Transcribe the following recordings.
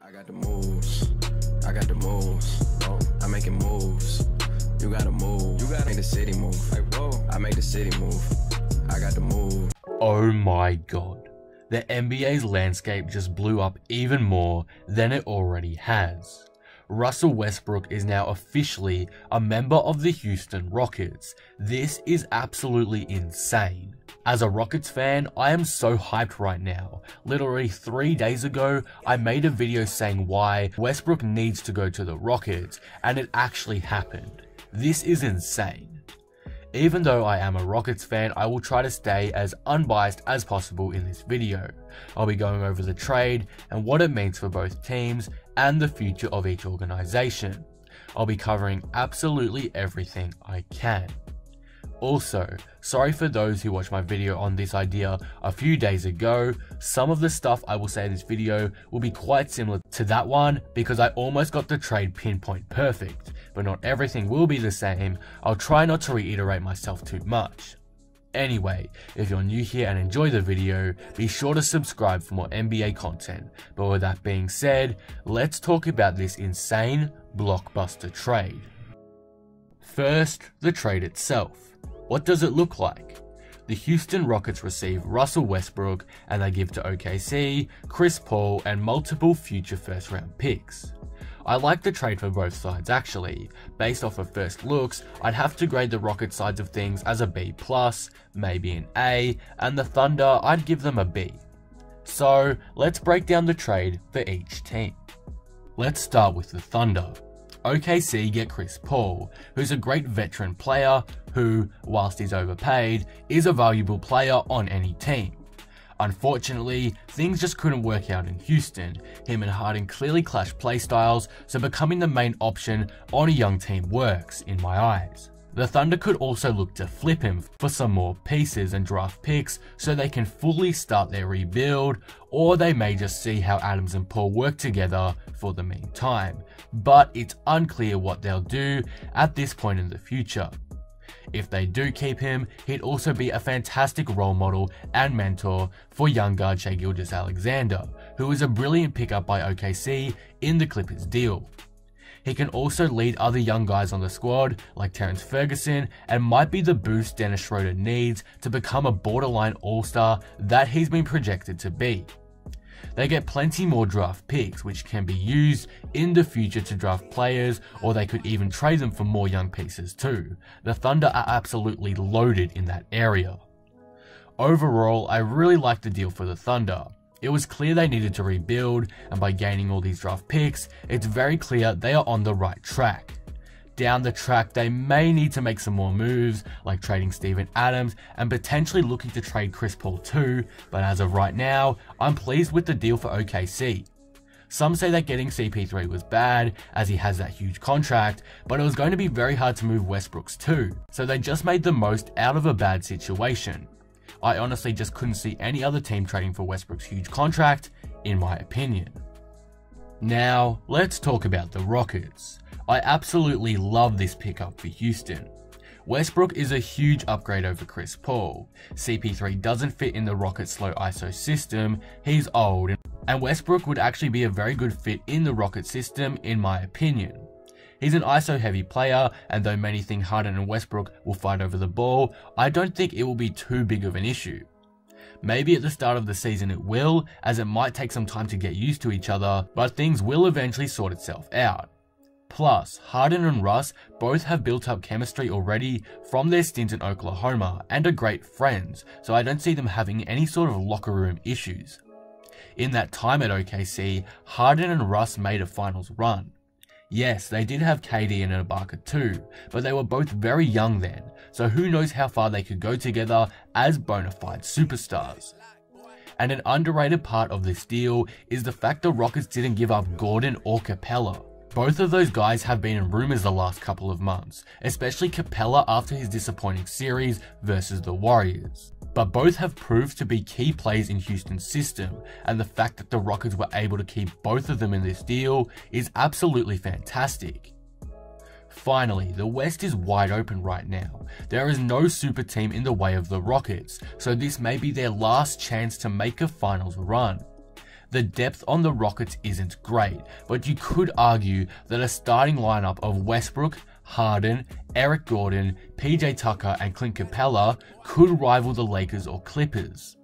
I got the moves. I got the moves. Oh, I'm making moves. You gotta move. You gotta make the city move. Like, whoa. I make the city move. I got the move. Oh my god. The NBA's landscape just blew up even more than it already has. Russell Westbrook is now officially a member of the Houston Rockets. This is absolutely insane. As a Rockets fan, I am so hyped right now. Literally 3 days ago, I made a video saying why Westbrook needs to go to the Rockets, and it actually happened. This is insane. Even though I am a Rockets fan, I will try to stay as unbiased as possible in this video. I'll be going over the trade and what it means for both teams and the future of each organization. I'll be covering absolutely everything I can. Also, sorry for those who watched my video on this idea a few days ago. Some of the stuff I will say in this video will be quite similar to that one because I almost got the trade pinpoint perfect, but not everything will be the same. I'll try not to reiterate myself too much. Anyway, if you're new here and enjoy the video, be sure to subscribe for more NBA content. But with that being said, let's talk about this insane blockbuster trade. First, the trade itself. What does it look like? The Houston Rockets receive Russell Westbrook and they give to OKC, Chris Paul and multiple future first round picks. I like the trade for both sides actually. Based off of first looks, I'd have to grade the Rockets sides of things as a B+, maybe an A, and the Thunder, I'd give them a B. So let's break down the trade for each team. Let's start with the Thunder. OKC get Chris Paul, who's a great veteran player who, whilst he's overpaid, is a valuable player on any team. Unfortunately, things just couldn't work out in Houston. Him and Harden clearly clash playstyles, so becoming the main option on a young team works, in my eyes. The Thunder could also look to flip him for some more pieces and draft picks so they can fully start their rebuild, or they may just see how Adams and Paul work together for the meantime. But it's unclear what they'll do at this point in the future. If they do keep him, he'd also be a fantastic role model and mentor for young guard Shai Gilgeous-Alexander, who is a brilliant pickup by OKC in the Clippers deal. He can also lead other young guys on the squad like Terrence Ferguson and might be the boost Dennis Schroeder needs to become a borderline all-star that he's been projected to be. They get plenty more draft picks which can be used in the future to draft players, or they could even trade them for more young pieces too. The Thunder are absolutely loaded in that area. Overall, I really like the deal for the Thunder. It was clear they needed to rebuild, and by gaining all these draft picks, it's very clear they are on the right track. Down the track, they may need to make some more moves, like trading Steven Adams and potentially looking to trade Chris Paul too, but as of right now, I'm pleased with the deal for OKC. Some say that getting CP3 was bad, as he has that huge contract, but it was going to be very hard to move Westbrook's too, so they just made the most out of a bad situation. I honestly just couldn't see any other team trading for Westbrook's huge contract, in my opinion. Now, let's talk about the Rockets. I absolutely love this pickup for Houston. Westbrook is a huge upgrade over Chris Paul. CP3 doesn't fit in the Rockets' slow ISO system, he's old, and Westbrook would actually be a very good fit in the Rockets system in my opinion. He's an ISO heavy player, and though many think Harden and Westbrook will fight over the ball, I don't think it will be too big of an issue. Maybe at the start of the season it will, as it might take some time to get used to each other, but things will eventually sort itself out. Plus, Harden and Russ both have built up chemistry already from their stint in Oklahoma and are great friends, so I don't see them having any sort of locker room issues. In that time at OKC, Harden and Russ made a finals run. Yes, they did have KD and Ibaka too, but they were both very young then, so who knows how far they could go together as bona fide superstars. And an underrated part of this deal is the fact the Rockets didn't give up Gordon or Capella. Both of those guys have been in rumors the last couple of months, especially Capella after his disappointing series versus the Warriors. But both have proved to be key plays in Houston's system, and the fact that the Rockets were able to keep both of them in this deal is absolutely fantastic. Finally, the West is wide open right now. There is no super team in the way of the Rockets, so this may be their last chance to make a finals run. The depth on the Rockets isn't great, but you could argue that a starting lineup of Westbrook, Harden, Eric Gordon, PJ Tucker and Clint Capella could rival the Lakers or Clippers.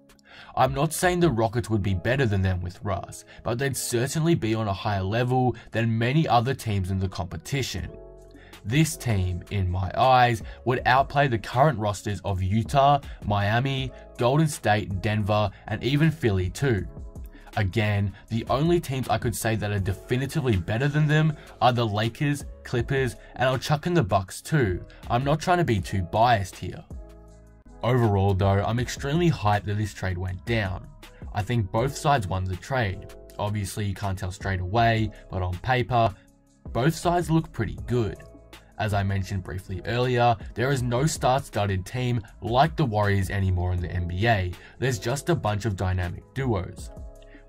I'm not saying the Rockets would be better than them with Russ, but they'd certainly be on a higher level than many other teams in the competition. This team, in my eyes, would outplay the current rosters of Utah, Miami, Golden State, Denver, and even Philly too. Again, the only teams I could say that are definitively better than them are the Lakers, Clippers, and I'll chuck in the Bucks too. I'm not trying to be too biased here. Overall though, I'm extremely hyped that this trade went down. I think both sides won the trade. Obviously you can't tell straight away, but on paper, both sides look pretty good. As I mentioned briefly earlier, there is no star-studded team like the Warriors anymore in the NBA. There's just a bunch of dynamic duos.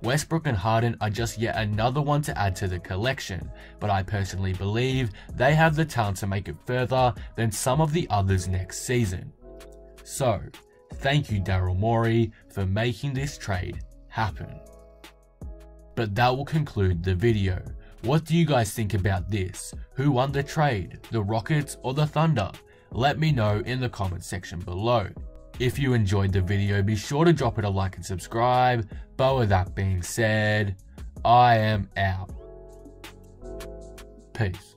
Westbrook and Harden are just yet another one to add to the collection, but I personally believe they have the talent to make it further than some of the others next season. So, thank you Daryl Morey for making this trade happen. But that will conclude the video. What do you guys think about this? Who won the trade, the Rockets or the Thunder? Let me know in the comment section below. If you enjoyed the video, be sure to drop it a like and subscribe. But with that being said, I am out. Peace.